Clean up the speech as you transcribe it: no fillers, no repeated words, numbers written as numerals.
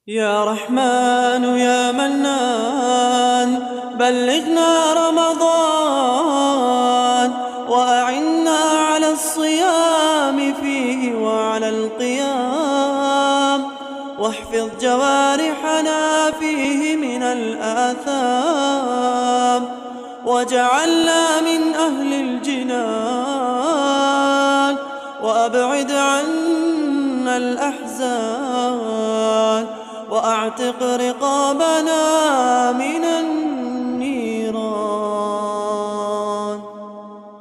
يا رحمن يا منان بلغنا رمضان وأعنا على الصيام فيه وعلى القيام، واحفظ جوارحنا فيه من الآثام، واجعلنا من أهل الجنان، وأبعد عنا الأحزان، وأعتق رقابنا من النار.